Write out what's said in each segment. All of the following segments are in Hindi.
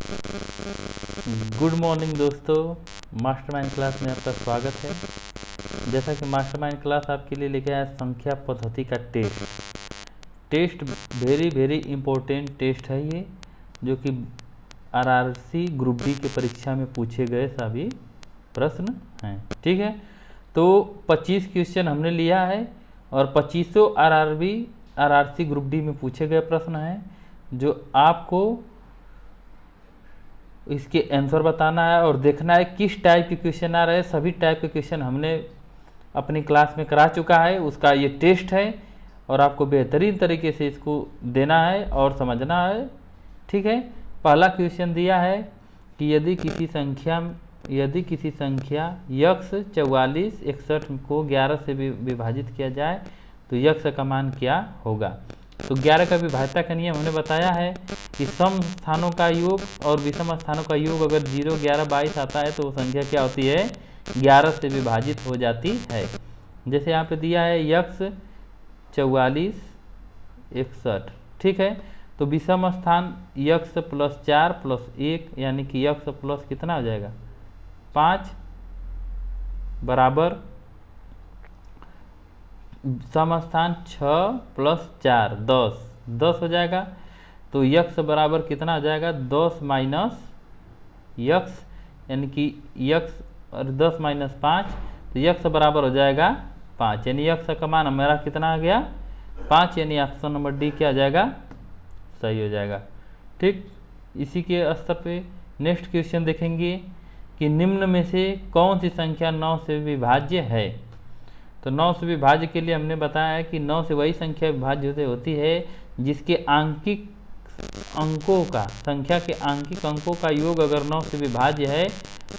गुड मॉर्निंग दोस्तों, मास्टरमाइंड क्लास में आपका स्वागत है। जैसा कि मास्टरमाइंड क्लास आपके लिए लेके आया संख्या पद्धति का टेस्ट वेरी इम्पोर्टेंट टेस्ट है ये, जो कि आरआरसी ग्रुप बी के परीक्षा में पूछे गए सभी प्रश्न हैं। ठीक है, तो 25 क्वेश्चन हमने लिया है और 25 आरआरसी ग्रुप डी में पूछे गए प्रश्न हैं, जो आपको इसके आंसर बताना है और देखना है किस टाइप के क्वेश्चन आ रहे हैं। सभी टाइप के क्वेश्चन हमने अपनी क्लास में करा चुका है, उसका ये टेस्ट है और आपको बेहतरीन तरीके से इसको देना है और समझना है। ठीक है, पहला क्वेश्चन दिया है कि यदि किसी संख्या यक्स 44 61 को 11 से विभाजित किया जाए तो यक्स का मान क्या होगा। तो 11 का विभाज्यता का नियम हमने बताया है कि सम स्थानों का योग और विषम स्थानों का योग अगर 0, 11, 22 आता है तो वो संख्या क्या होती है, 11 से विभाजित हो जाती है। जैसे यहाँ पे दिया है यक्स 44 61। ठीक है, तो विषम स्थान यक्स प्लस 4 प्लस 1 यानी कि यक्स प्लस कितना हो जाएगा 5 बराबर समस्थान 6 प्लस 4 10 हो जाएगा। तो यक्स बराबर कितना हो जाएगा 10 माइनस यक्स, यानी कि यक्स और 10 माइनस 5, तो यक्स बराबर हो जाएगा 5, यानी यक्स का मान हमारा कितना आ गया 5, यानी ऑप्शन नंबर डी क्या आ जाएगा, सही हो जाएगा। ठीक, इसी के स्तर पे नेक्स्ट क्वेश्चन देखेंगे कि निम्न में से कौन सी संख्या 9 से विभाज्य है। तो 9 से विभाज्य के लिए हमने बताया है कि 9 से वही संख्या विभाज्य होती है जिसके आंकिक अंकों का, संख्या के आंकिक अंकों का योग अगर 9 से विभाज्य है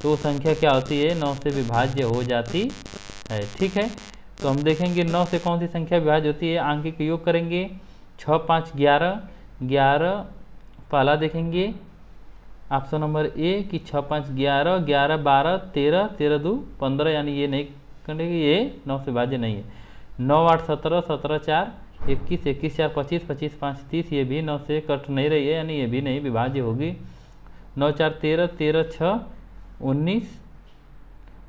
तो संख्या क्या होती है, 9 से विभाज्य हो जाती है। ठीक है, तो हम देखेंगे 9 से कौन सी संख्या विभाज्य होती है, आंकिक योग करेंगे 6 5 11 पहला देखेंगे ऑप्शन नंबर ए कि 6 5 11 11 12 13 13 2 15, यानी ये नहीं करेंगे, ये 9 से विभाज्य नहीं है। 9 8 17 17 4 21 21 4 25 25 5 30, ये भी 9 से कट नहीं रही है, यानी ये भी नहीं विभाज्य होगी। 9 4 13 13 6 19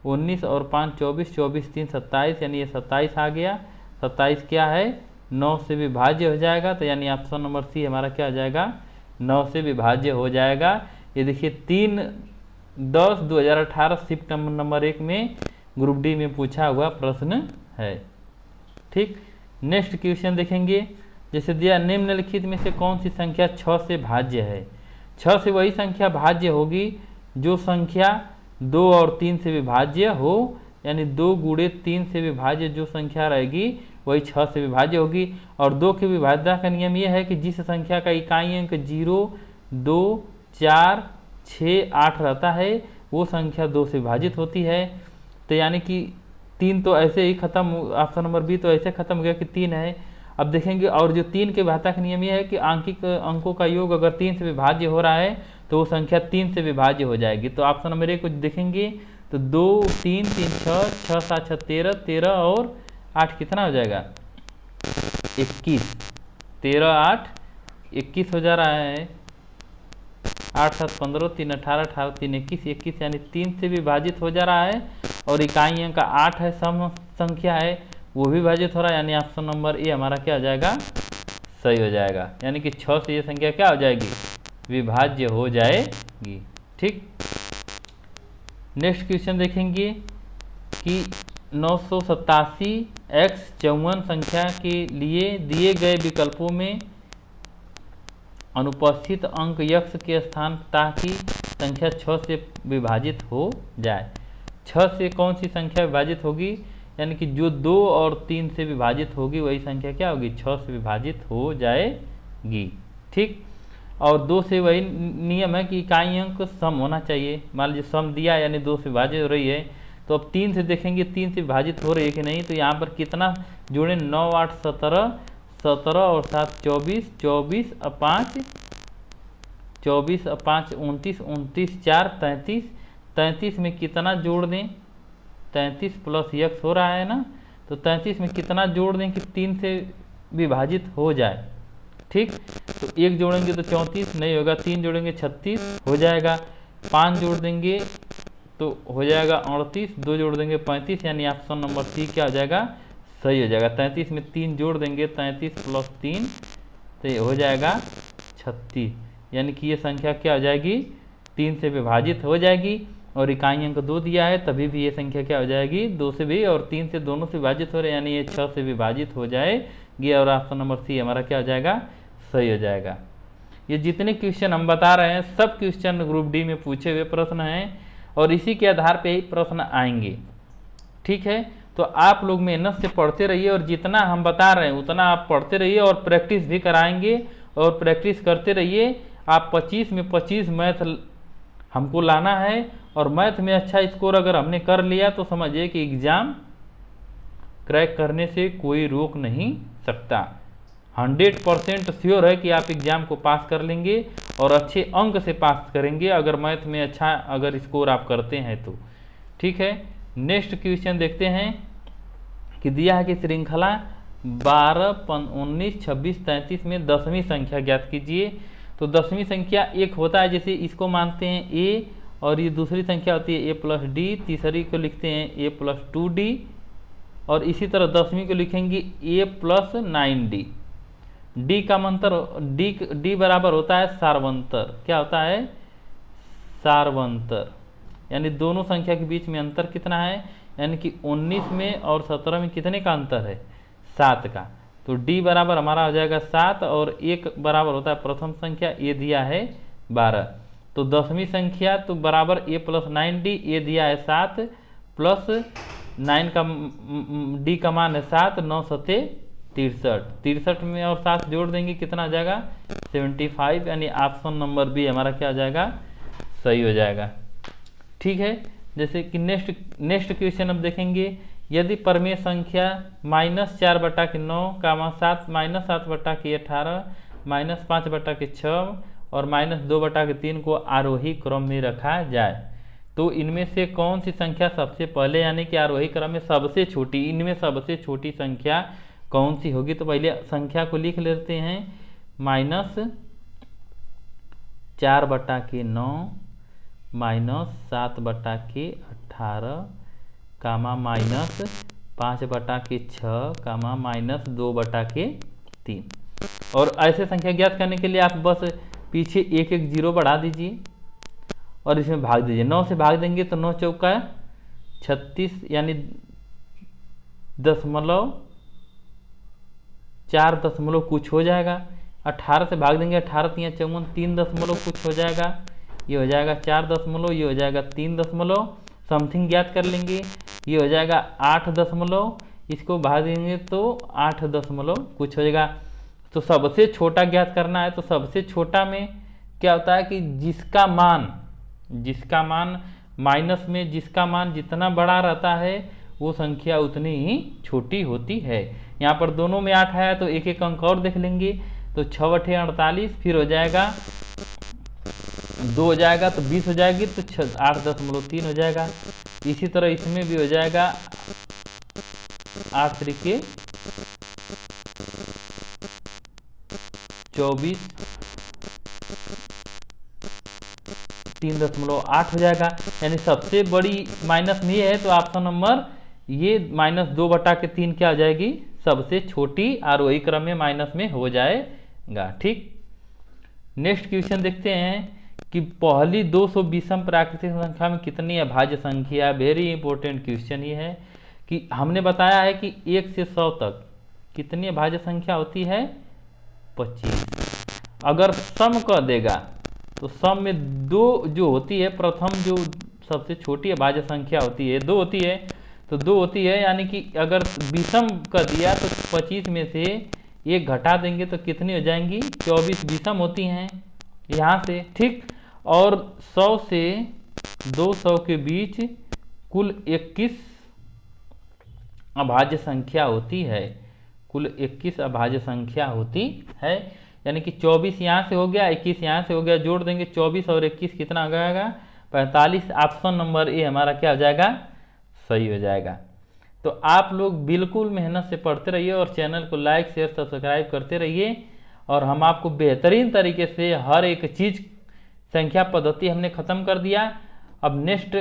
19 और 5 24 24 3 27, यानी ये 27 आ गया। 27 क्या है, 9 से विभाज्य हो जाएगा, तो यानी ऑप्शन नंबर सी हमारा क्या हो जाएगा, 9 से विभाज्य हो जाएगा। ये देखिए 3/10/2018 शिफ्ट नंबर 1 में ग्रुप डी में पूछा हुआ प्रश्न है। ठीक, नेक्स्ट क्वेश्चन देखेंगे। जैसे दिया निम्नलिखित में से कौन सी संख्या 6 से भाज्य है। 6 से वही संख्या भाज्य होगी जो संख्या 2 और 3 से विभाज्य हो, यानी 2 गुणे 3 से विभाज्य जो संख्या रहेगी वही 6 से विभाज्य होगी। और 2 के विभाज्यता का नियम यह है कि जिस संख्या का इकाई अंक 0 2 4 6 8 रहता है वो संख्या 2 से विभाजित होती है। तो यानी कि 3 तो ऐसे ही खत्म, ऑप्शन नंबर बी तो ऐसे खत्म हो गया कि 3 है। अब देखेंगे, और जो 3 के विभाज्यता का नियम यह है कि आंकिक अंकों का योग अगर 3 से विभाज्य हो रहा है तो वो संख्या 3 से विभाज्य हो जाएगी। तो ऑप्शन नंबर ए को देखेंगे तो 2 3 3 6 6 7 6 13 13 और 8 कितना हो जाएगा 21, 13 8 21 हो जा रहा है। 8 7 15 3 18 18 3 21 21, यानी 3 से विभाजित हो जा रहा है। और इकाई अंक का 8 है, सम संख्या है, वो भी विभाजित हो रहा है, यानी ऑप्शन नंबर ए हमारा क्या हो जाएगा, सही हो जाएगा। यानी कि 6 से ये संख्या क्या हो जाएगी, विभाज्य हो जाएगी। ठीक, नेक्स्ट क्वेश्चन देखेंगे कि 987 x 54 संख्या के लिए दिए गए विकल्पों में अनुपस्थित अंक यक्स के स्थान ताकि संख्या 6 से विभाजित हो जाए। 6 से कौन सी संख्या विभाजित होगी, यानी कि जो 2 और 3 से विभाजित होगी वही संख्या क्या होगी, 6 से विभाजित हो जाएगी। ठीक, और 2 से वही नियम है कि इकाई अंक सम होना चाहिए। मान लीजिए सम दिया यानी 2 से विभाजित हो रही है, तो अब 3 से देखेंगे 3 से विभाजित हो रही है कि नहीं। तो यहाँ पर कितना जोड़े, 9 8 17 17 और 7 24 24 और 5 24 और 5 29 29 4 33 33 में कितना जोड़ दें, 33 प्लस यक्स हो रहा है ना, तो 33 में कितना जोड़ दें कि 3 से विभाजित हो जाए। ठीक, तो 1 जोड़ेंगे तो 34 नहीं होगा, 3 जोड़ेंगे 36 हो जाएगा, 5 जोड़ देंगे तो हो जाएगा 38, 2 जोड़ देंगे 35, यानी ऑप्शन नंबर सी क्या हो जाएगा, सही हो जाएगा। 33 में 3 जोड़ देंगे, 33 प्लस 3 तो ये हो जाएगा 36, यानी कि ये संख्या क्या हो जाएगी, 3 से विभाजित हो जाएगी। और इकाई अंक 2 दिया है तभी भी ये संख्या क्या हो जाएगी, 2 से भी और 3 से दोनों से विभाजित हो रहे हैं, यानी ये 6 से विभाजित हो जाएगी और ऑप्शन नंबर सी हमारा क्या हो जाएगा, सही हो जाएगा। ये जितने क्वेश्चन हम बता रहे हैं सब क्वेश्चन ग्रुप डी में पूछे हुए प्रश्न हैं और इसी के आधार पे ही प्रश्न आएंगे। ठीक है, तो आप लोग मेहनत से पढ़ते रहिए और जितना हम बता रहे हैं उतना आप पढ़ते रहिए और प्रैक्टिस भी कराएंगे और प्रैक्टिस करते रहिए। आप 25 में 25 मैथ हमको लाना है और मैथ में अच्छा स्कोर अगर हमने कर लिया तो समझिए कि एग्ज़ाम क्रैक करने से कोई रोक नहीं सकता। 100% श्योर है कि आप एग्ज़ाम को पास कर लेंगे और अच्छे अंक से पास करेंगे अगर मैथ में अच्छा अगर स्कोर आप करते हैं तो। ठीक है, नेक्स्ट क्वेश्चन देखते हैं कि दिया है कि श्रृंखला 12, 19, 26, 33 में 10वीं संख्या ज्ञात कीजिए। तो 10वीं संख्या एक होता है, जैसे इसको मानते हैं ए और ये दूसरी संख्या होती है a प्लस डी, तीसरी को लिखते हैं a प्लस 2d और इसी तरह 10वीं को लिखेंगे a प्लस 9d। d का मंतर d बराबर होता है सार्वंतर। क्या होता है, सार्वंतर, यानी दोनों संख्या के बीच में अंतर कितना है, यानी कि 19 में और 17 में कितने का अंतर है, 7 का। तो d बराबर हमारा हो जाएगा 7 और 1 बराबर होता है प्रथम संख्या, ये दिया है 12। तो 10वीं संख्या तो बराबर a प्लस 9d, ये दिया है 7 प्लस 9 का d का मान है 7, 9 सते 63, 63 में और 7 जोड़ देंगे कितना आ जाएगा 75, यानी ऑप्शन नंबर बी हमारा क्या हो जाएगा, सही हो जाएगा। ठीक है, जैसे कि नेक्स्ट क्वेश्चन अब देखेंगे। यदि परमेय संख्या -4/9, 7 -7/18, -5/6 और -2/3 को आरोही क्रम में रखा जाए तो इनमें से कौन सी संख्या सबसे पहले, यानी कि आरोही क्रम में सबसे छोटी, इनमें सबसे छोटी संख्या कौन सी होगी। तो पहले संख्या को लिख लेते हैं, -4/9 -7/18 -5/6 -2/3। और ऐसे संख्या ज्ञात करने के लिए आप बस पीछे एक एक जीरो बढ़ा दीजिए और इसमें भाग दीजिए। 9 से भाग देंगे तो 9 चौका 36, यानी 0.4 कुछ हो जाएगा। 18 से भाग देंगे, 18 × 54, 3 कुछ हो जाएगा, ये हो जाएगा 4 ये हो जाएगा 3 समथिंग ज्ञात कर लेंगे, ये हो जाएगा 8 इसको भाग देंगे तो 8 कुछ हो जाएगा। तो सबसे छोटा ज्ञात करना है, तो सबसे छोटा में क्या होता है कि जिसका मान माइनस में जिसका मान जितना बड़ा रहता है वो संख्या उतनी ही छोटी होती है। यहाँ पर दोनों में 8 आया तो एक एक अंक और देख लेंगे, तो 6 × 48, फिर हो जाएगा 2 हो जाएगा तो 20 हो जाएगी, तो 8.3 हो जाएगा। इसी तरह इसमें भी हो जाएगा 8 × 24, 3.8 हो जाएगा। यानी सबसे बड़ी माइनस में ये है, तो ऑप्शन नंबर ये -2/3 क्या हो जाएगी, सबसे छोटी आरोही क्रम में माइनस में हो जाएगा। ठीक, नेक्स्ट क्वेश्चन देखते हैं कि पहली 200 विषम प्राकृतिक संख्या में कितनी अभाज्य संख्या। वेरी इंपॉर्टेंट क्वेश्चन ये है कि हमने बताया है कि 1 से 100 तक कितनी अभाज्य संख्या होती है, 25। अगर सम कर देगा तो सम में 2 जो होती है, प्रथम जो सबसे छोटी अभाज्य संख्या होती है 2 होती है, तो 2 होती है, यानी कि अगर विषम कर दिया तो 25 में से 1 घटा देंगे तो कितनी हो जाएंगी, 24 विषम होती हैं यहाँ से। ठीक, और 100 से 200 के बीच कुल 21 अभाज्य संख्या होती है, कुल 21 अभाज्य संख्या होती है। यानी कि 24 यहाँ से हो गया, 21 यहाँ से हो गया, जोड़ देंगे 24 और 21 कितना आ जाएगा, 45। ऑप्शन नंबर ए हमारा क्या हो जाएगा, सही हो जाएगा। तो आप लोग बिल्कुल मेहनत से पढ़ते रहिए और चैनल को लाइक शेयर सब्सक्राइब करते रहिए और हम आपको बेहतरीन तरीके से हर एक चीज़ संख्या पद्धति हमने ख़त्म कर दिया। अब नेक्स्ट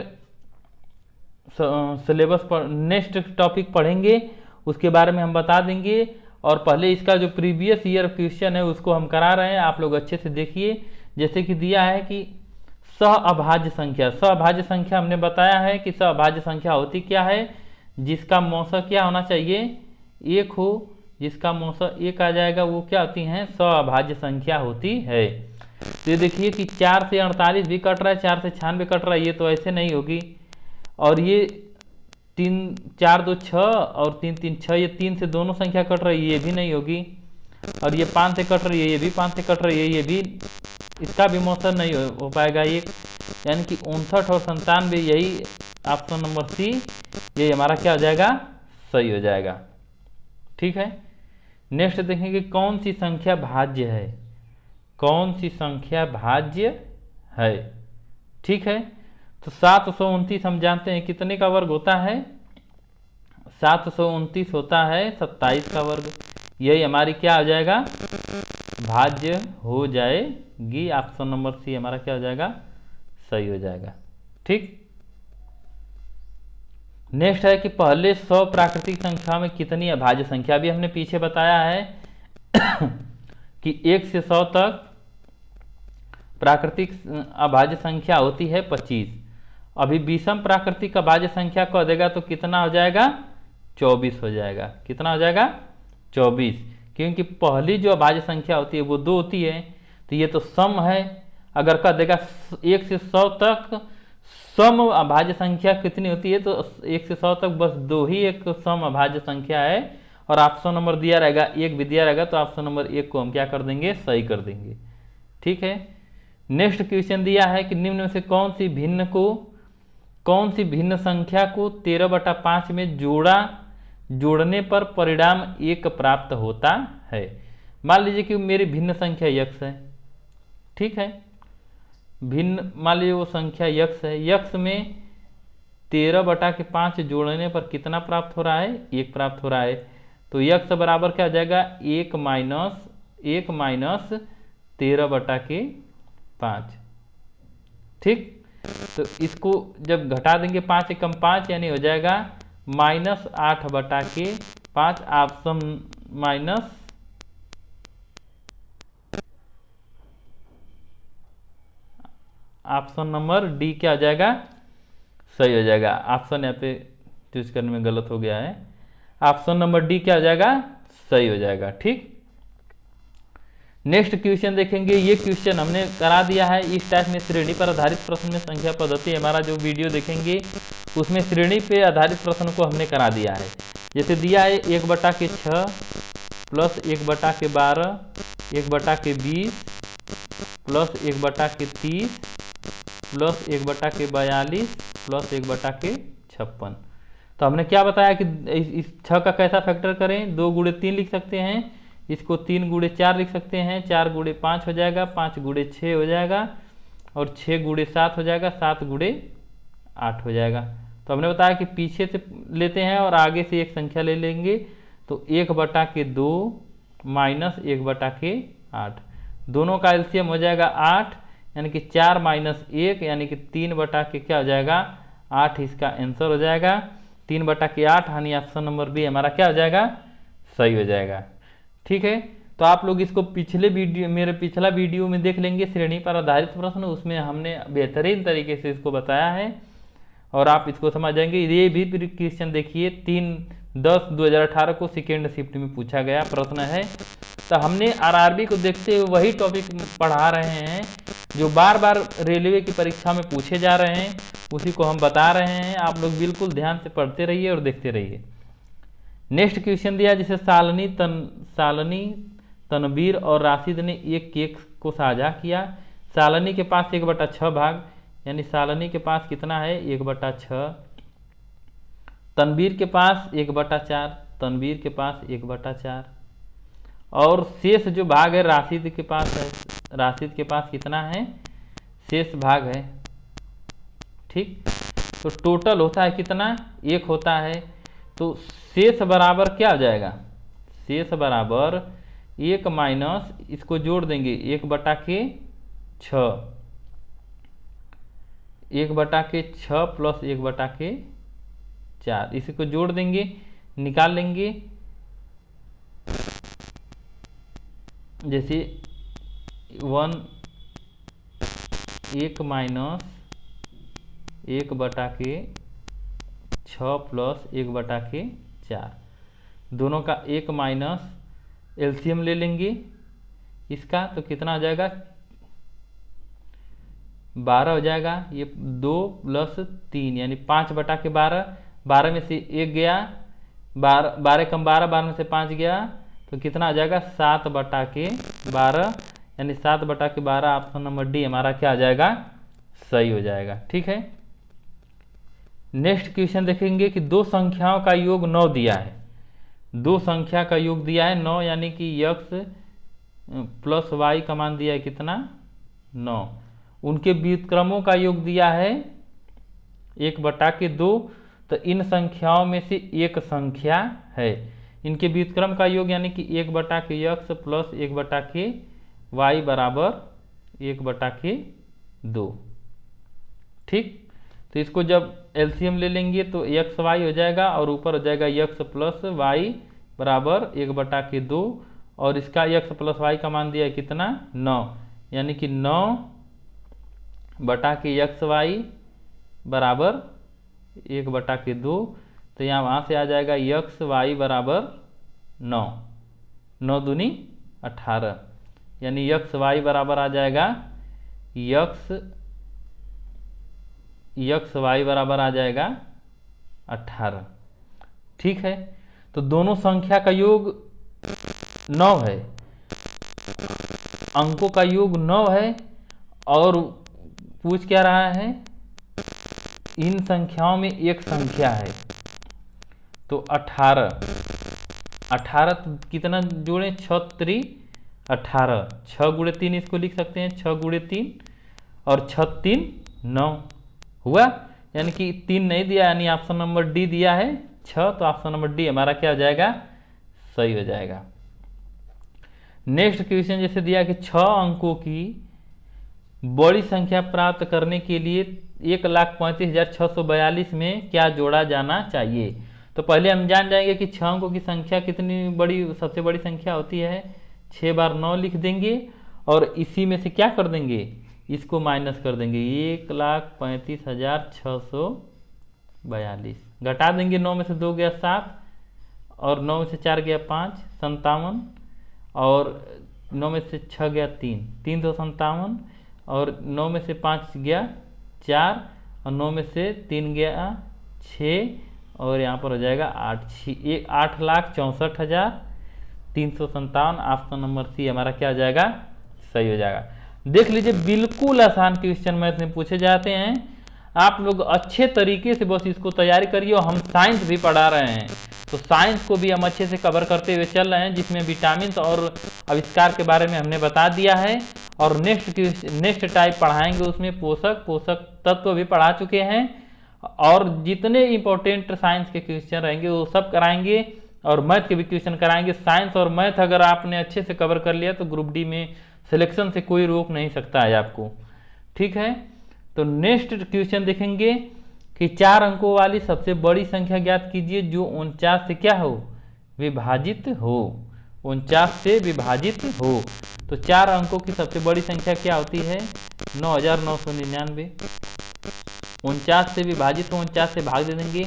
सिलेबस पर नेक्स्ट टॉपिक पढ़ेंगे, उसके बारे में हम बता देंगे। और पहले इसका जो प्रीवियस ईयर क्वेश्चन है उसको हम करा रहे हैं, आप लोग अच्छे से देखिए। जैसे कि दिया है कि सहअभाज्य संख्या, सहअभाज्य संख्या हमने बताया है कि सहअभाज्य संख्या होती क्या है, जिसका मौसा क्या होना चाहिए, एक हो, जिसका मौसा एक आ जाएगा वो क्या होती हैं, सहअभाज्य संख्या होती है। तो ये देखिए कि 4 से 48 भी कट रहा है, 4 से 96 कट रहा है, ये तो ऐसे नहीं होगी। और ये 3 4 2 6 और 3 3 6, ये 3 से दोनों संख्या कट रही है, ये भी नहीं होगी। और ये 5 से कट रही है, ये भी 5 से कट रही है, ये भी, इसका भी मौसम नहीं हो पाएगा एक, यानी कि 59 और 97, यही ऑप्शन नंबर सी, ये हमारा क्या हो जाएगा, सही हो जाएगा। ठीक है, नेक्स्ट देखेंगे कौन सी संख्या भाज्य है, कौन सी संख्या भाज्य है। ठीक है, तो 729 हम जानते हैं कितने का वर्ग होता है, 729 होता है 27 का वर्ग, यही हमारी क्या हो जाएगा, भाज्य हो जाएगी। ऑप्शन नंबर सी हमारा क्या हो जाएगा, सही हो जाएगा। ठीक, नेक्स्ट है कि पहले 100 प्राकृतिक संख्या में कितनी अभाज्य संख्या, अभी हमने पीछे बताया है कि 1 से 100 तक प्राकृतिक अभाज्य संख्या होती है 25। अभी विषम प्राकृतिक अभाज्य संख्या कह देगा तो कितना हो जाएगा, 24 हो जाएगा। कितना हो जाएगा, 24, क्योंकि पहली जो अभाज्य संख्या होती है वो 2 होती है, तो ये तो सम है। अगर कह देगा 1 से 100 तक सम अभाज्य संख्या कितनी होती है, तो 1 से 100 तक बस 2 ही एक सम अभाज्य संख्या है, और ऑप्शन नंबर दिया रहेगा 1 भी दिया रहेगा, तो ऑप्शन नंबर 1 को हम क्या कर देंगे, सही कर देंगे। ठीक है, नेक्स्ट क्वेश्चन दिया है कि निम्न में से कौन सी भिन्न संख्या को 13/5 में जोड़ने पर परिणाम 1 प्राप्त होता है। मान लीजिए कि मेरी भिन्न संख्या यक्स है। ठीक है, भिन्न मान लीजिए वो संख्या यक्स है, यक्स में 13/5 जोड़ने पर कितना प्राप्त हो रहा है, 1 प्राप्त हो रहा है। तो यक्स बराबर क्या हो जाएगा, 1 माइनस 13/5। ठीक, तो इसको जब घटा देंगे 5 एकम 5, यानी हो जाएगा -8/5। Option minus option number D क्या हो जाएगा, सही हो जाएगा। ऑप्शन यहाँ पे चूज करने में गलत हो गया है, ऑप्शन नंबर डी क्या हो जाएगा, सही हो जाएगा। ठीक, नेक्स्ट क्वेश्चन देखेंगे, ये क्वेश्चन हमने करा दिया है। इस टाइप में श्रेणी पर आधारित प्रश्न में संख्या पद्धति, हमारा जो वीडियो देखेंगे उसमें श्रेणी पे आधारित प्रश्न को हमने करा दिया है। जैसे दिया है 1/6 प्लस 1/12 1/20 प्लस 1/30 प्लस 1/42 प्लस 1/56। तो हमने क्या बताया कि इस 6 का कैसा फैक्टर करें, 2 × 3 लिख सकते हैं, इसको 3 × 4 लिख सकते हैं, 4 × 5 हो जाएगा, 5 × 6 हो जाएगा, और 6 × 7 हो जाएगा, 7 × 8 हो जाएगा। तो हमने बताया कि पीछे से लेते हैं और आगे से एक संख्या ले लेंगे, तो 1/2 माइनस 1/8, दोनों का एलसीएम हो जाएगा 8, यानी कि 4 - 1 यानी कि 3/, क्या हो जाएगा, 8 इसका आंसर हो जाएगा। 3/8 यानी ऑप्शन नंबर बी हमारा क्या हो जाएगा, सही हो जाएगा। ठीक है, तो आप लोग इसको मेरे पिछला वीडियो में देख लेंगे, श्रेणी पर आधारित प्रश्न, उसमें हमने बेहतरीन तरीके से इसको बताया है और आप इसको समझ जाएंगे। ये भी क्वेश्चन देखिए, 3/10/2018 को सेकेंड शिफ्ट में पूछा गया प्रश्न है। तो हमने आरआरबी को देखते हुए वही टॉपिक पढ़ा रहे हैं जो बार बार रेलवे की परीक्षा में पूछे जा रहे हैं, उसी को हम बता रहे हैं। आप लोग बिल्कुल ध्यान से पढ़ते रहिए और देखते रहिए। नेक्स्ट क्वेश्चन दिया, जैसे सालनी तनवीर और राशिद ने एक केक को साझा किया। सालनी के पास 1/6 भाग, यानी सालनी के पास कितना है, 1/6। तनवीर के पास 1/4, तनवीर के पास 1/4, और शेष जो भाग है राशिद के पास है, राशिद के पास कितना है, शेष भाग है। ठीक, तो टोटल होता है कितना, 1 होता है। तो शेष बराबर क्या हो जाएगा, शेष बराबर 1 माइनस इसको जोड़ देंगे 1/6, 1/6 प्लस 1/4, इसी को जोड़ देंगे, निकाल लेंगे। जैसे 1 माइनस 1/6 प्लस 1/4, दोनों का 1 माइनस एलसीएम ले लेंगे इसका, तो कितना हो जाएगा 12 हो जाएगा। ये 2 + 3 यानी 5/12, 12 में से 1 गया, 12 कम 12, 12 में से 5 गया, तो कितना आ जाएगा 7/12, यानी 7/12 ऑप्शन नंबर डी हमारा क्या आ जाएगा, सही हो जाएगा। ठीक है, नेक्स्ट क्वेश्चन देखेंगे कि दो संख्याओं का योग 9 दिया है, दो संख्या का योग दिया है 9, यानी कि x प्लस y का मान दिया है कितना 9, उनके व्युत्क्रमों का योग दिया है 1/2, तो इन संख्याओं में से एक संख्या है, इनके व्युत्क्रम का योग यानी कि 1/x प्लस 1/y बराबर 1/2। ठीक, तो इसको जब एलसीएम ले लेंगे तो एक्स वाई हो जाएगा, और ऊपर हो जाएगा x प्लस वाई बराबर 1/2, और इसका x प्लस वाई का मान दिया है कितना 9, यानी कि 9/xy बराबर 1/2, तो यहाँ वहाँ से आ जाएगा x y बराबर 9, 9 दूनी 18, यानी x y बराबर आ जाएगा x y बराबर आ जाएगा 18। ठीक है, तो दोनों संख्या का योग 9 है, अंकों का योग 9 है, और पूछ क्या रहा है, इन संख्याओं में एक संख्या है, तो 18 तो कितना जोड़े 6 3 18, 6 गुणे 3 इसको लिख सकते हैं, 6 गुणे 3 और 6 3 9 हुआ, यानी कि 3 नहीं दिया, यानी ऑप्शन नंबर डी दिया है 6, तो ऑप्शन नंबर डी हमारा क्या हो जाएगा, सही हो जाएगा। नेक्स्ट क्वेश्चन जैसे दिया कि 6 अंकों की बड़ी संख्या प्राप्त करने के लिए 1,35,642 में क्या जोड़ा जाना चाहिए। तो पहले हम जान जाएंगे कि 6 अंकों की संख्या कितनी बड़ी, सबसे बड़ी संख्या होती है, 6 बार 9 लिख देंगे, और इसी में से क्या कर देंगे, इसको माइनस कर देंगे, 1,35,642, घटा देंगे, 9 में से 2 गया 7, और 9 में से 4 गया 5, 57, और 9 में से 6 गया 3, 357, और 9 में से 5 गया 4, और 9 में से 3 गया 6, और यहाँ पर हो जाएगा 8,64,357, ऑप्शन नंबर सी हमारा क्या हो जाएगा, सही हो जाएगा। देख लीजिए, बिल्कुल आसान क्वेश्चन मैथ में पूछे जाते हैं, आप लोग अच्छे तरीके से बस इसको तैयारी करिए, और हम साइंस भी पढ़ा रहे हैं, तो साइंस को भी हम अच्छे से कवर करते हुए चल रहे हैं, जिसमें विटामिन और आविष्कार के बारे में हमने बता दिया है, और नेक्स्ट टाइप पढ़ाएंगे, उसमें पोषक तत्व भी पढ़ा चुके हैं, और जितने इंपॉर्टेंट साइंस के क्वेश्चन रहेंगे वो सब कराएंगे, और मैथ के भी क्वेश्चन कराएंगे। साइंस और मैथ अगर आपने अच्छे से कवर कर लिया तो ग्रुप डी में सिलेक्शन से कोई रोक नहीं सकता है आपको। ठीक है, तो नेक्स्ट क्वेश्चन देखेंगे कि 4 अंकों वाली सबसे बड़ी संख्या ज्ञात कीजिए जो 49 से क्या हो, विभाजित हो, 49 से विभाजित हो। तो 4 अंकों की सबसे बड़ी संख्या क्या होती है, 9,999। 49 से विभाजित हो, 49 से भाग दे देंगे,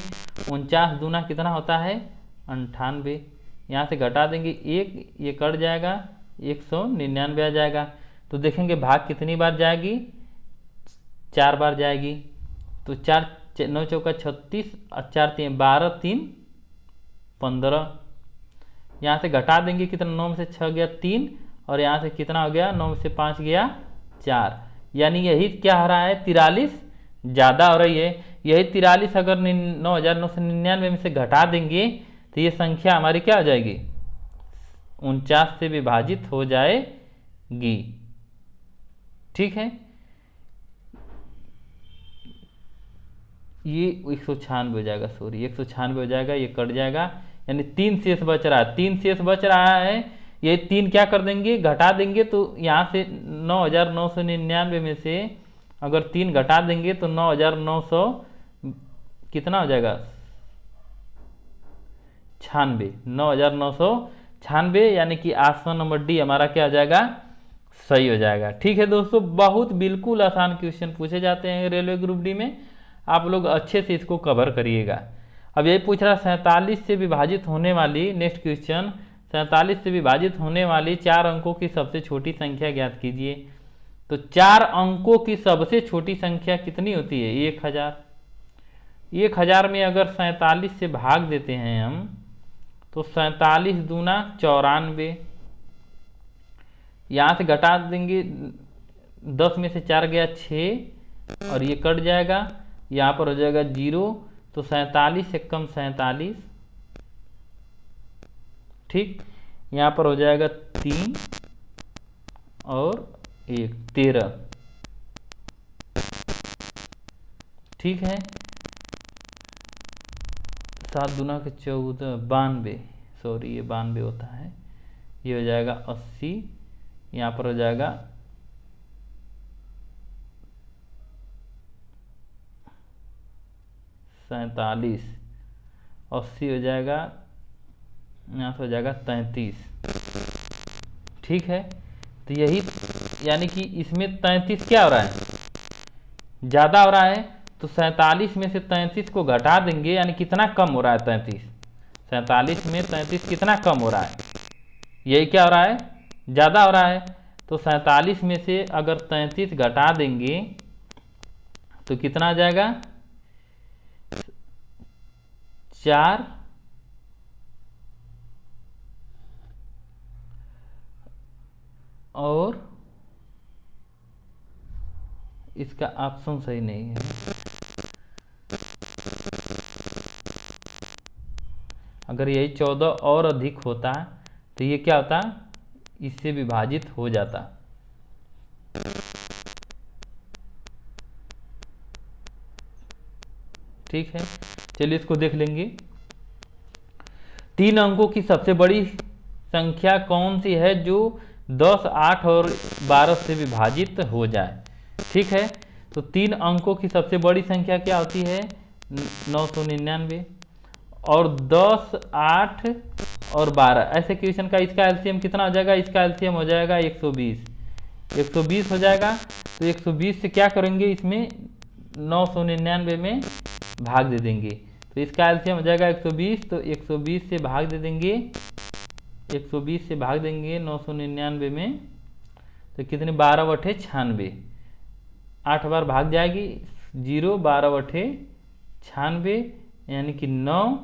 49 दूना कितना होता है 98, यहाँ से घटा देंगे 1, ये कट जाएगा, 199 आ जाएगा। तो देखेंगे भाग कितनी बार जाएगी, 4 बार जाएगी, तो 4 9 चौका 36, 4 3 12, 3 15, यहाँ से घटा देंगे कितना, 9 में से 6 गया 3, और यहाँ से कितना हो गया, 9 में से 5 गया 4, यानी यही क्या हो रहा है 43 ज़्यादा हो रही है। यही 43 अगर 9,999 में से घटा देंगे तो ये संख्या हमारी क्या हो जाएगी, 49 से विभाजित हो जाएगी। ठीक है, ये 196 हो जाएगा, सॉरी 196 हो जाएगा, ये कट जाएगा, यानी 3 शेष बच रहा है, 3 शेष बच रहा है, ये 3 क्या कर देंगे, घटा देंगे, तो यहाँ से 9,999 में से अगर 3 घटा देंगे तो 9,900 कितना हो जाएगा, 96, 9,996, यानी कि ऑप्शन नंबर डी हमारा क्या हो जाएगा, सही हो जाएगा। ठीक है दोस्तों, बहुत बिल्कुल आसान क्वेश्चन पूछे जाते हैं रेलवे ग्रुप डी में, आप लोग अच्छे से इसको कवर करिएगा। अब यही पूछ रहा 47 से विभाजित होने वाली, नेक्स्ट क्वेश्चन, 47 से विभाजित होने वाली 4 अंकों की सबसे छोटी संख्या ज्ञात कीजिए। तो 4 अंकों की सबसे छोटी संख्या कितनी होती है, 1000। 1000 में अगर 47 से भाग देते हैं हम, तो 47 दूना 94, यहाँ से घटा देंगे, 10 में से 4 गया 6 और ये कट जाएगा, यहाँ पर हो जाएगा 0, तो 47 से कम 47, ठीक, यहाँ पर हो जाएगा 3 और 1, 13, ठीक है। 7 दूना के 14, 92, सॉरी ये 92 होता है, ये हो जाएगा 80, यहाँ पर हो जाएगा 47, 80 हो जाएगा, यहाँ से हो जाएगा 33, ठीक है। तो यही, यानी कि इसमें 33 क्या हो रहा है, ज़्यादा हो रहा है, तो 47 में से 33 को घटा देंगे, यानी कितना कम हो रहा है 33, 47 में 33 कितना कम हो रहा है, यही क्या हो रहा है, ज़्यादा हो रहा है। तो 47 में से अगर 33 घटा देंगे तो कितना आ जाएगा, 4 और इसका ऑप्शन सही नहीं है, अगर यही 14 और अधिक होता तो ये क्या होता, इससे विभाजित हो जाता। ठीक है, चलिए इसको देख लेंगे। 3 अंकों की सबसे बड़ी संख्या कौन सी है जो 10, 8 और 12 से विभाजित हो जाए। ठीक है, तो 3 अंकों की सबसे बड़ी संख्या क्या होती है, 999, और 10, 8 और 12, ऐसे क्वेश्चन का इसका एलसीएम कितना हो जाएगा, इसका एलसीएम हो जाएगा 120 हो जाएगा। तो 120 से क्या करेंगे, इसमें 999 में भाग दे देंगे, तो इसका एलसीएम हो जाएगा 120, तो 120 से भाग दे देंगे, 120 से भाग देंगे 999 में, तो कितने, 12/96, 8 बार भाग जाएगी, 0, 12/96, यानी कि 9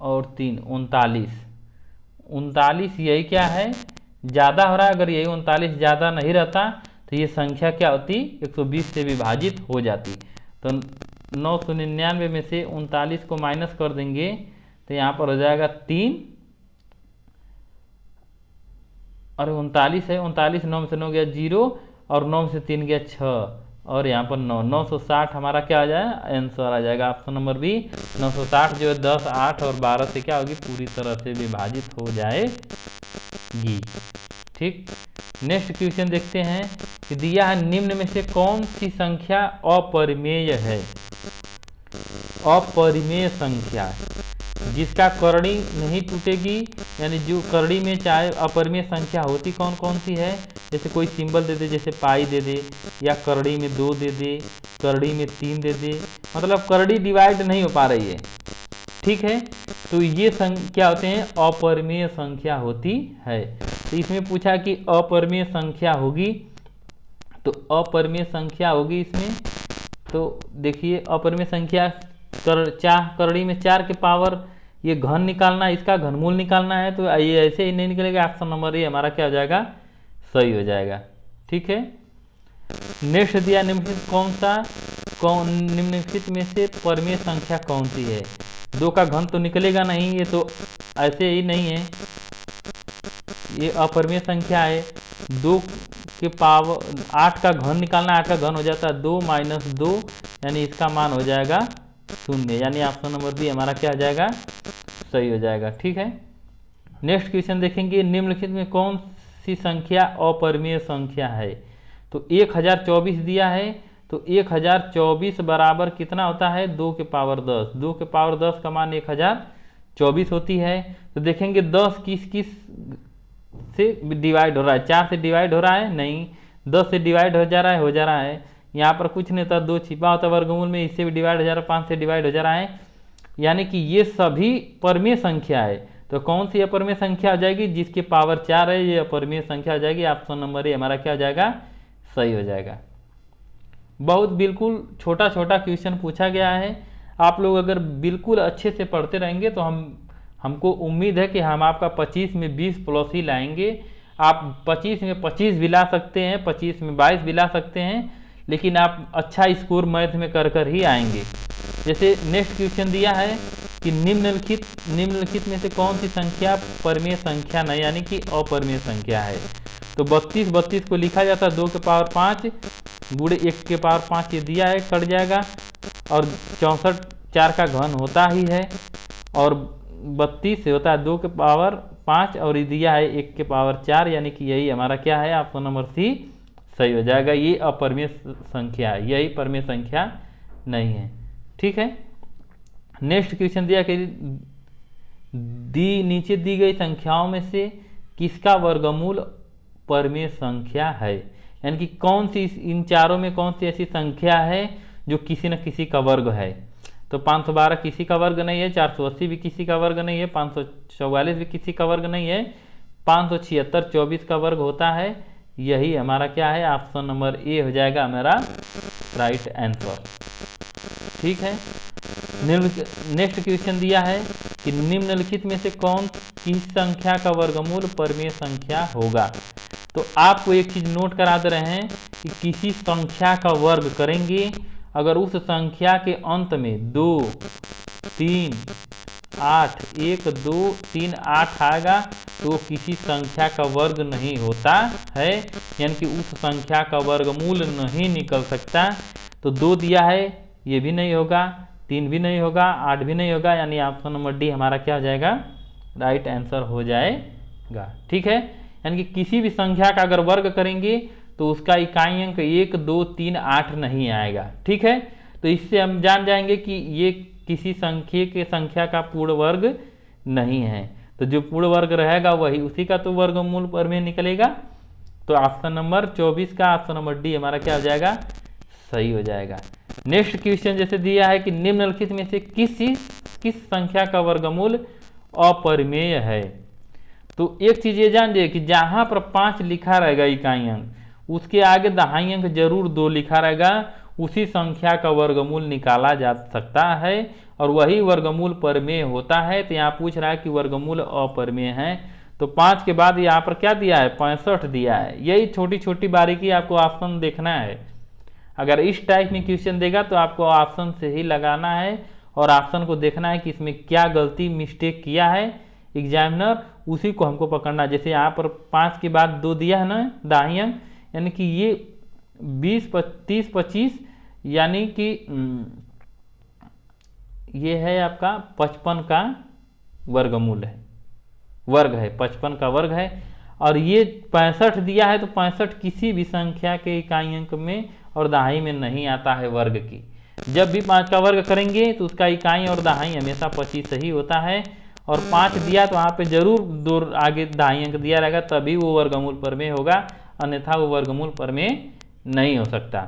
और 3, 39, यही क्या है, ज़्यादा हो रहा है। अगर यही 39 ज़्यादा नहीं रहता तो ये संख्या क्या होती, 120 से विभाजित हो जाती। तो 999 में से 39 को माइनस कर देंगे, तो यहाँ पर हो जाएगा 3, और 39 है, 39, 9 में से 9 गया 0, और 9 में से 3 गया 6, और यहाँ पर 9, 960 हमारा क्या आ जाएगा, आंसर आ जाएगा ऑप्शन नंबर बी, 960 जो है 10, 8 और 12 से क्या होगी, पूरी तरह से विभाजित हो जाएगी। ठीक, नेक्स्ट क्वेश्चन देखते हैं कि दिया है निम्न में से कौन सी संख्या अपरिमेय है। अपरिमेय संख्या जिसका करड़ी नहीं टूटेगी, यानी जो करड़ी में चाहे अपरिमेय संख्या होती कौन कौन सी है, जैसे कोई सिंबल दे दे, जैसे पाई दे दे, या करड़ी में 2 दे दे, करड़ी में 3 दे दे, मतलब करड़ी डिवाइड नहीं हो पा रही है। ठीक है, तो ये क्या होते हैं, अपरिमेय संख्या होती है। तो इसमें पूछा कि अपरिमेय संख्या होगी, तो अपरिमेय संख्या होगी इसमें, तो देखिए अपरिमेय संख्या करड़ी में 4 के पावर, ये घन निकालना है, इसका घनमूल निकालना है, तो ये ऐसे ही नहीं निकलेगा, ऑप्शन नंबर ए हमारा क्या हो जाएगा, सही हो जाएगा। ठीक है, नेक्स्ट दिया निम्नलिखित में से परिमेय संख्या कौन सी है। 2 का घन तो निकलेगा नहीं, ये तो ऐसे ही नहीं है, ये अपरिमेय संख्या है। 2 के पावर 8 का घन निकालना, 8 का घन हो जाता है 2 - 2, यानी इसका मान हो जाएगा 0, यानी ऑप्शन नंबर बी हमारा क्या हो जाएगा, सही हो जाएगा। ठीक है, नेक्स्ट क्वेश्चन देखेंगे, निम्नलिखित में कौन सी संख्या अपरिमेय संख्या है। तो 1024 दिया है, तो 1024 बराबर कितना होता है 2 के पावर 10। 2 के पावर 10 का मान 1024 होती है। तो देखेंगे 10 किस किस से डिवाइड हो रहा है, 4 से डिवाइड हो रहा है नहीं, 10 से डिवाइड हो जा रहा है। यहाँ पर कुछ नहीं होता, 2 छिपा होता वर्गमूल में, इससे भी डिवाइड हो जा रहा है, 5 से डिवाइड हो जा रहा है। यानी कि ये सभी परिमेय संख्या है। तो कौन सी अपरिमेय संख्या हो जाएगी, जिसके पावर 4 है, ये अपरिमेय संख्या हो जाएगी। ऑप्शन नंबर ए हमारा क्या हो जाएगा, सही हो जाएगा। बहुत बिल्कुल छोटा छोटा क्वेश्चन पूछा गया है। आप लोग अगर बिल्कुल अच्छे से पढ़ते रहेंगे तो हमको उम्मीद है कि हम आपका 25 में 20 प्लस ही लाएंगे। आप 25 में 25 भी ला सकते हैं, 25 में 22 भी ला सकते हैं, लेकिन आप अच्छा स्कोर मैथ में कर ही आएंगे। जैसे नेक्स्ट क्वेश्चन दिया है कि निम्नलिखित में से कौन सी संख्या परिमेय संख्या नहीं, यानी कि अपरिमेय संख्या है। तो 32 को लिखा जाता है 2 के पावर 5 गुणे 1 के पावर 5, ये दिया है, कट जाएगा। और 64 4 का घन होता ही है, और 32 से होता है 2 के पावर 5, और ये दिया है 1 के पावर 4, यानी कि यही हमारा क्या है, ऑप्शन नंबर सी सही हो जाएगा। ये अपरिमेय संख्या है, यही परिमेय संख्या नहीं है। ठीक है। नेक्स्ट क्वेश्चन दिया कि नीचे दी गई संख्याओं में से किसका वर्गमूल परिमेय संख्या है। यानी कि कौन सी इन चारों में कौन सी ऐसी संख्या है जो किसी न किसी का वर्ग है। तो 512 किसी का वर्ग नहीं है, 480 भी किसी का वर्ग नहीं है, 544 भी किसी का वर्ग नहीं है, 576 24 का वर्ग होता है। यही हमारा क्या है, ऑप्शन नंबर ए हो जाएगा हमारा राइट आंसर। ठीक है। नेक्स्ट क्वेश्चन दिया है कि निम्नलिखित में से कौन किस संख्या का वर्गमूल परिमेय संख्या होगा। तो आपको एक चीज नोट करा दे रहे हैं कि किसी संख्या का वर्ग करेंगे, अगर उस संख्या के अंत में 2 3 8 1 2 3 8 आएगा तो किसी संख्या का वर्ग नहीं होता है, यानी कि उस संख्या का वर्गमूल नहीं निकल सकता। तो 2 दिया है, ये भी नहीं होगा, 3 भी नहीं होगा, 8 भी नहीं होगा, यानी ऑप्शन नंबर डी हमारा क्या हो जाएगा, राइट आंसर हो जाएगा। ठीक है। यानी कि किसी भी संख्या का अगर वर्ग करेंगे तो उसका इकाई अंक 1 2 3 8 नहीं आएगा। ठीक है। तो इससे हम जान जाएंगे कि ये किसी संख्या का पूर्ण वर्ग नहीं है। तो जो पूर्ण वर्ग रहेगा वही उसी का तो वर्गमूल परिमेय निकलेगा। तो ऑप्शन नंबर 24 का ऑप्शन नंबर डी हमारा क्या हो जाएगा, सही हो जाएगा। नेक्स्ट क्वेश्चन जैसे दिया है कि निम्नलिखित में से किस संख्या का वर्गमूल अपरिमेय है। तो एक चीज ये जान जाइए कि जहां पर 5 लिखा रहेगा इकाई अंक, उसके आगे दहाई अंक जरूर 2 लिखा रहेगा, उसी संख्या का वर्गमूल निकाला जा सकता है और वही वर्गमूल परिमेय होता है। तो यहाँ पूछ रहा है कि वर्गमूल अपरिमेय है। तो 5 के बाद यहाँ पर क्या दिया है, 65 दिया है। यही छोटी छोटी बारीकी आपको ऑप्शन देखना है। अगर इस टाइप में क्वेश्चन देगा तो आपको ऑप्शन से ही लगाना है और ऑप्शन को देखना है कि इसमें क्या गलती मिस्टेक किया है एग्जामिनर, उसी को हमको पकड़ना। जैसे यहाँ पर 5 के बाद 2 दिया है ना दाहिने अंक, यानी कि ये 20 30 25, यानी कि ये है आपका 55 का वर्गमूल है, वर्ग है, 55 का वर्ग है। और ये 65 दिया है तो 65 किसी भी संख्या के इकाई अंक में और दहाई में नहीं आता है वर्ग की। जब भी 5 का वर्ग करेंगे तो उसका इकाई और दहाई हमेशा 25 ही होता है। और 5 दिया तो वहाँ पे जरूर 2 आगे दहाई अंक दिया रहेगा, तभी वो वर्गमूल परिमेय होगा, अन्यथा वो वर्गमूल परिमेय नहीं हो सकता।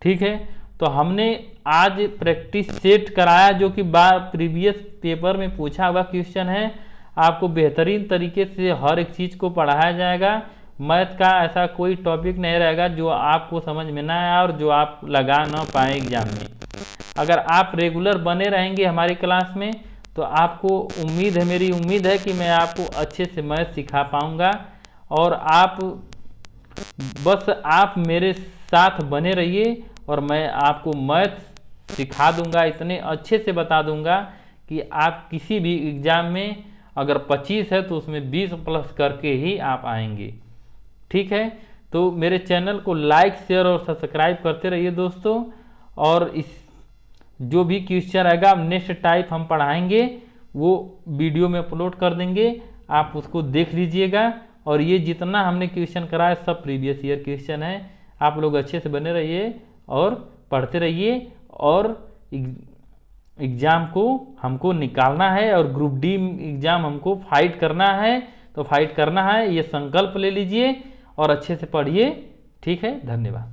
ठीक है। तो हमने आज प्रैक्टिस सेट कराया जो कि प्रीवियस पेपर में पूछा हुआ क्वेश्चन है। आपको बेहतरीन तरीके से हर एक चीज़ को पढ़ाया जाएगा। मैथ का ऐसा कोई टॉपिक नहीं रहेगा जो आपको समझ में ना आए और जो आप लगा ना पाए एग्जाम में। अगर आप रेगुलर बने रहेंगे हमारी क्लास में तो आपको उम्मीद है, मेरी उम्मीद है कि मैं आपको अच्छे से मैथ सिखा पाऊँगा। और आप मेरे साथ बने रहिए और मैं आपको मैथ सिखा दूंगा, इतने अच्छे से बता दूंगा कि आप किसी भी एग्ज़ाम में अगर 25 है तो उसमें 20 प्लस करके ही आप आएंगे। ठीक है। तो मेरे चैनल को लाइक शेयर और सब्सक्राइब करते रहिए दोस्तों। और इस जो भी क्वेश्चन रहेगा नेक्स्ट टाइप हम पढ़ाएंगे वो वीडियो में अपलोड कर देंगे, आप उसको देख लीजिएगा। और ये जितना हमने क्वेश्चन कराया सब प्रीवियस ईयर क्वेश्चन है। आप लोग अच्छे से बने रहिए और पढ़ते रहिए, और एग्ज़ाम को हमको निकालना है और ग्रुप डी एग्ज़ाम हमको फाइट करना है। तो फाइट करना है, ये संकल्प ले लीजिए और अच्छे से पढ़िए। ठीक है, धन्यवाद।